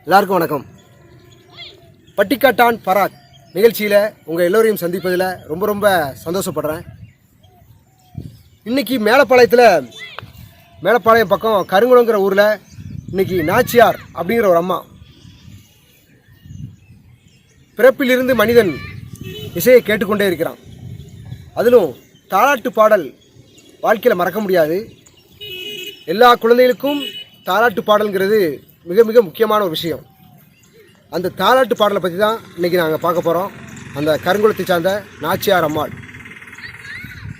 எல்லாருக்கும் வணக்கம். பட்டிக்காட்டான் பராக் நிகழ்ச்சியில் உங்கள் எல்லோரையும் சந்திப்பதில் ரொம்ப ரொம்ப சந்தோஷப்படுறேன். இன்றைக்கி மேலப்பாளையம் பக்கம் கருங்குளங்கிற ஊரில் இன்றைக்கி நாச்சியார் அப்படிங்கிற ஒரு அம்மா, பிறப்பிலிருந்து மனிதன் இசையை கேட்டுக்கொண்டே இருக்கிறான். அதிலும் தாலாட்டு பாடல் வாழ்க்கையில் மறக்க முடியாது. எல்லா குழந்தைகளுக்கும் தாலாட்டு பாடல்ங்கிறது மிக மிக முக்கியமான ஒரு விஷயம். அந்த தாலாட்டு பாடலை பற்றி தான் இன்றைக்கி நாங்கள் பார்க்க போகிறோம். அந்த கருங்குளத்தை சார்ந்த நாச்சியார் அம்மாள்.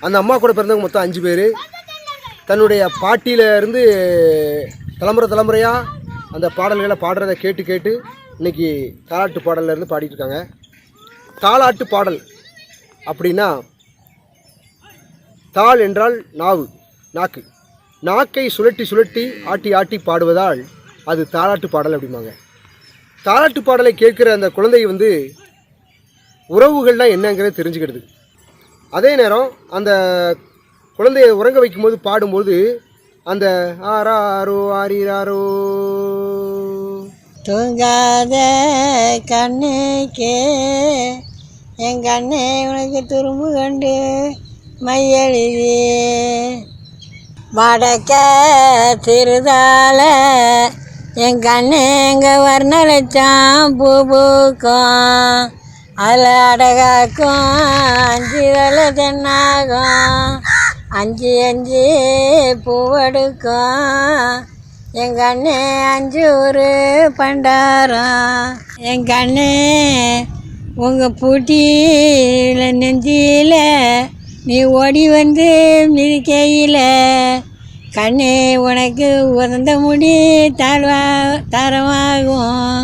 அந்த அம்மா கூட பிறந்தவங்க மொத்தம் 5 பேர். தன்னுடைய பாட்டியிலேருந்து தலைமுறையாக அந்த பாடல்களை பாடுறதை கேட்டு இன்றைக்கி தாலாட்டு பாடலேருந்து பாடிட்டு இருக்காங்க. தாலாட்டு பாடல் அப்படின்னா, தாள் என்றால் நாக்கு. நாக்கை சுழட்டி ஆட்டி பாடுவதால் அது தாலாட்டு பாடல் அப்படிம்பாங்க. தாலாட்டு பாடலை கேட்குற அந்த குழந்தை உறவுகள்லாம் என்னங்கிறத தெரிஞ்சுக்கிடுது. அதே நேரம் அந்த குழந்தையை உறங்க வைக்கும்போது பாடும்போது அந்த ஆராரோ ஆரிராரோ தூங்காத கண்ணுக்கே என் கண்ணே உனக்கு துரும்பு கண்டு மையெழுதி வடக்க திருதால என் கண்ணு எங்க வர்ணலட்சம் பூ பூக்கும், அதில் அடகாக்கும் 5 தலை தென்னாகும், 5 பூவெடுக்கும் என் கண்ணு 5 ஒரு பண்டாரம். என் கண்ணு உங்கள் பூட்டியில் நெஞ்சியில் நீ ஓடி வந்து மிதிக்கையில் கண்ணே உனக்கு உதந்த முடி தரமாகும்.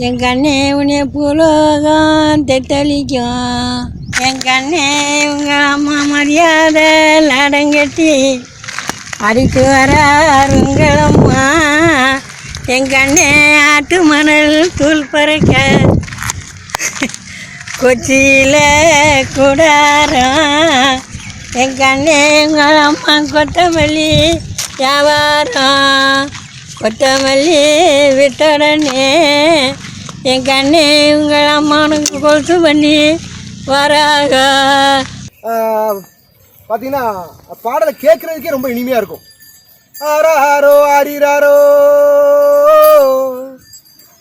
என் கண்ணே உன்னை பூலோகம் தெத்தளிக்கும். என் கண்ணே உங்கள் அம்மா மரியாதை லாடங்கட்டி அடித்து வராருங்களம்மா. என் கண்ணே ஆட்டு மணல் தூள் பறக்க கொச்சியில் கூடாரம். என் கண்ணே உங்கள் அம்மா கொத்தமல்லி வியாபாரம், கொத்தமல்லி விட்டோடனே என் கண்ணே உங்கள் அம்மானுக்கு கொலுசு பண்ணி வராக. பார்த்தீங்கன்னா பாடலை கேட்குறதுக்கே ரொம்ப இனிமையாக இருக்கும். ஆராரோ ஆரிராரோ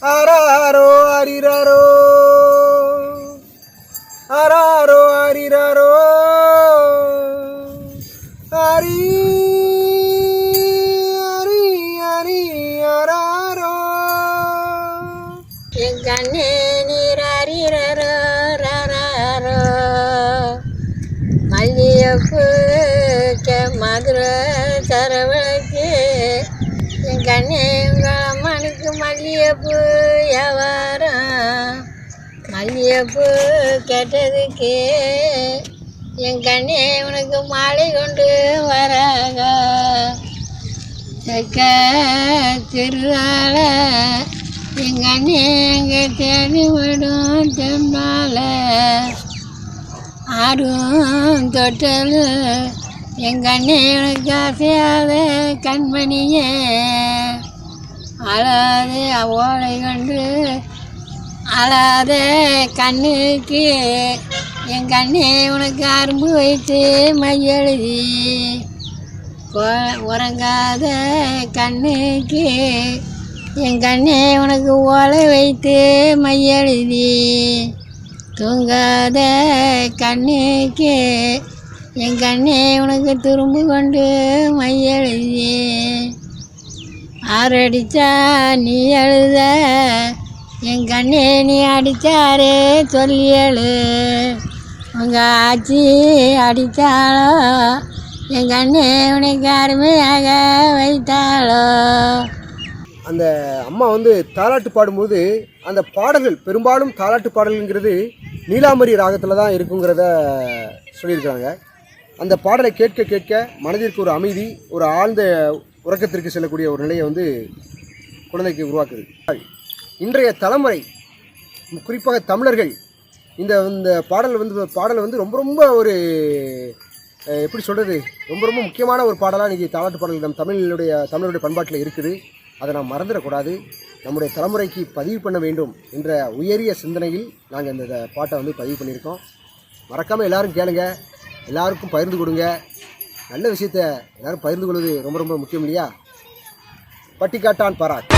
ஆராரோ ஆரிராரோ ஆராரோ ஆரிராரோ ஆரி ஆரி ஆரி ஆராரோ. என் கண்ணே நீராரிரோ ராரோ மல்லியப்பு மதுரை சரவழைக்கு. என் கண்ணே உங்கள் அம்மனுக்கு மல்லியப்பு வியாபாரம், மல்லியப்பு கேட்டதுக்கு என் கண்ணே உனக்கு மாலை கொண்டு வராக. தெக்க திருநாள என் கண்ணே எங்கே தேடி விடும் தென்னால ஆடும் தொட்டல். என் கண்ணே உனக்கு ஆசையாத கண்மணியே அழாதே ஓலை கொண்டு அழாத கண்ணுக்கு. என் கண்ணே உனக்கு அரும்பு வைத்து மையெழுதி உறங்காத கண்ணுக்கு. என் கண்ணே உனக்கு ஓலை வைத்து மையெழுதி தூங்காத கண்ணுக்கு. என் கண்ணே உனக்கு துரும்பு கொண்டு மையெழுதி ஆரடிச்சா நீ எழுத. என் கண்ணே நீ அடித்தாரே சொல்லியலு, உங்கள் ஆச்சி அடித்தாளோ என் கண்ணே உனக்கு அருமையாக வைத்தாளோ. அந்த அம்மா தாலாட்டு பாடும்போது அந்த பாடல்கள் பெரும்பாலும் தாலாட்டு பாடல்ங்கிறது நீலாம்பரி ராகத்தில் தான் இருக்குங்கிறத சொல்லியிருக்கிறாங்க. அந்த பாடலை கேட்க மனதிற்கு ஒரு அமைதி, ஒரு ஆழ்ந்த உறக்கத்திற்கு செல்லக்கூடிய ஒரு நிலையை குழந்தைக்கு உருவாக்குது. இன்றைய தலைமுறை, குறிப்பாக தமிழர்கள், இந்த பாடல் ரொம்ப ரொம்ப ஒரு எப்படி சொல்கிறது, ரொம்ப ரொம்ப முக்கியமான ஒரு பாடலாக இன்றைக்கி தாலாட்டு பாடல் நம் தமிழருடைய பண்பாட்டில் இருக்குது. அதை நாம் மறந்துடக்கூடாது, நம்முடைய தலைமுறைக்கு பதிவு பண்ண வேண்டும் என்ற உயரிய சிந்தனையில் நாங்கள் இந்த பாட்டை வந்து பதிவு பண்ணியிருக்கோம். மறக்காமல் எல்லோரும் கேளுங்க, எல்லாருக்கும் பகிர்ந்து கொடுங்க. நல்ல விஷயத்தை எல்லோரும் பகிர்ந்து கொள்வது ரொம்ப ரொம்ப முக்கியம் இல்லையா? பட்டிக்காட்டான் பராக்.